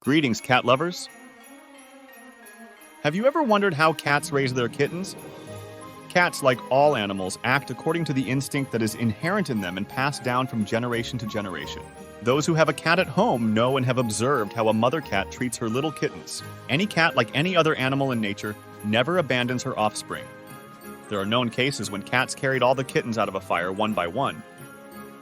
Greetings, cat lovers. Have you ever wondered how cats raise their kittens? Cats, like all animals, act according to the instinct that is inherent in them and passed down from generation to generation. Those who have a cat at home know and have observed how a mother cat treats her little kittens. Any cat, like any other animal in nature, never abandons her offspring. There are known cases when cats carried all the kittens out of a fire one by one,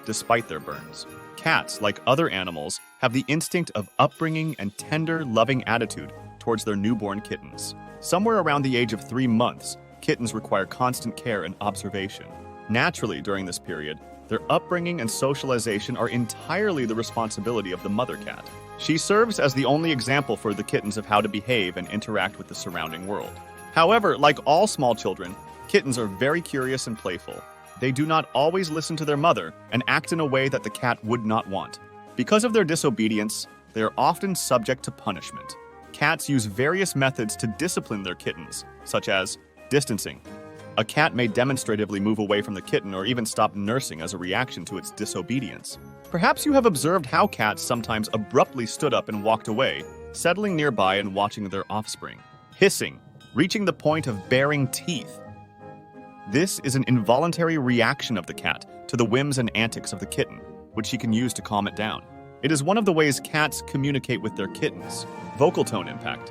despite their burns. Cats, like other animals, have the instinct of upbringing and tender, loving attitude towards their newborn kittens. Somewhere around the age of 3 months, kittens require constant care and observation. Naturally, during this period, their upbringing and socialization are entirely the responsibility of the mother cat. She serves as the only example for the kittens of how to behave and interact with the surrounding world. However, like all small children, kittens are very curious and playful. They do not always listen to their mother and act in a way that the cat would not want. Because of their disobedience, they are often subject to punishment. Cats use various methods to discipline their kittens, such as distancing. A cat may demonstratively move away from the kitten or even stop nursing as a reaction to its disobedience. Perhaps you have observed how cats sometimes abruptly stood up and walked away, settling nearby and watching their offspring. Hissing, reaching the point of baring teeth. This is an involuntary reaction of the cat to the whims and antics of the kitten, which she can use to calm it down. It is one of the ways cats communicate with their kittens. Vocal tone impact.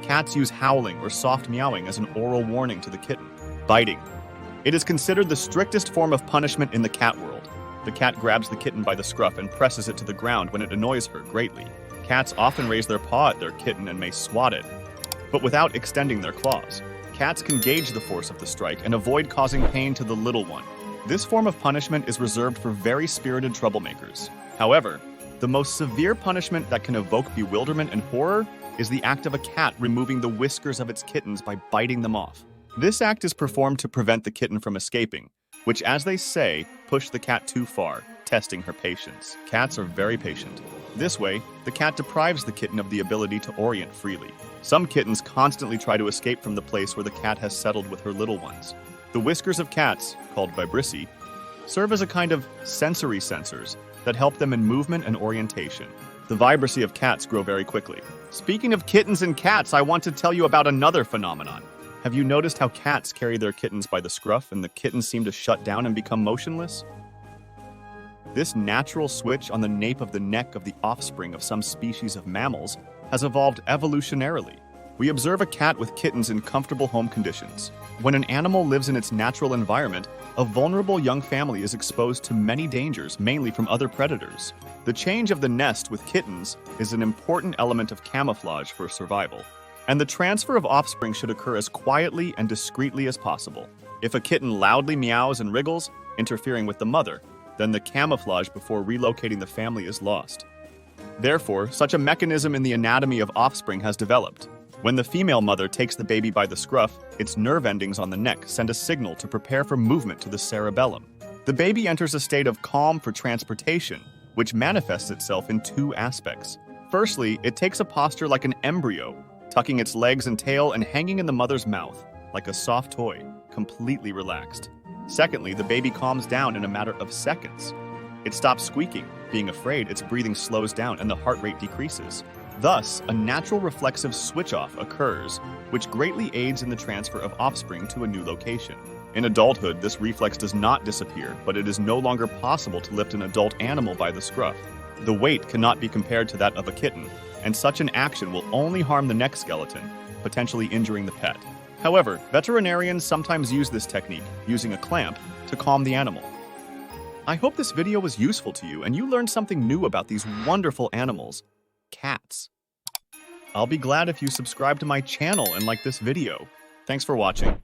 Cats use howling or soft meowing as an oral warning to the kitten. Biting. It is considered the strictest form of punishment in the cat world. The cat grabs the kitten by the scruff and presses it to the ground when it annoys her greatly. Cats often raise their paw at their kitten and may swat it, but without extending their claws. Cats can gauge the force of the strike and avoid causing pain to the little one. This form of punishment is reserved for very spirited troublemakers. However, the most severe punishment that can evoke bewilderment and horror is the act of a cat removing the whiskers of its kittens by biting them off. This act is performed to prevent the kitten from escaping, which, as they say, push the cat too far, testing her patience. Cats are very patient. This way, the cat deprives the kitten of the ability to orient freely. Some kittens constantly try to escape from the place where the cat has settled with her little ones. The whiskers of cats, called vibrissae, serve as a kind of sensory sensors that help them in movement and orientation. The vibrissae of cats grow very quickly. Speaking of kittens and cats, I want to tell you about another phenomenon. Have you noticed how cats carry their kittens by the scruff and the kittens seem to shut down and become motionless? This natural switch on the nape of the neck of the offspring of some species of mammals has evolved evolutionarily. We observe a cat with kittens in comfortable home conditions. When an animal lives in its natural environment, a vulnerable young family is exposed to many dangers, mainly from other predators. The change of the nest with kittens is an important element of camouflage for survival, and the transfer of offspring should occur as quietly and discreetly as possible. If a kitten loudly meows and wriggles, interfering with the mother, then the camouflage before relocating the family is lost. Therefore, such a mechanism in the anatomy of offspring has developed. When the female mother takes the baby by the scruff, its nerve endings on the neck send a signal to prepare for movement to the cerebellum. The baby enters a state of calm for transportation, which manifests itself in 2 aspects. Firstly, it takes a posture like an embryo, tucking its legs and tail and hanging in the mother's mouth, like a soft toy, completely relaxed. Secondly, the baby calms down in a matter of seconds. It stops squeaking, being afraid its breathing slows down and the heart rate decreases. Thus, a natural reflexive switch-off occurs, which greatly aids in the transfer of offspring to a new location. In adulthood, this reflex does not disappear, but it is no longer possible to lift an adult animal by the scruff. The weight cannot be compared to that of a kitten, and such an action will only harm the neck skeleton, potentially injuring the pet. However, veterinarians sometimes use this technique, using a clamp, to calm the animal. I hope this video was useful to you and you learned something new about these wonderful animals, cats. I'll be glad if you subscribe to my channel and like this video. Thanks for watching.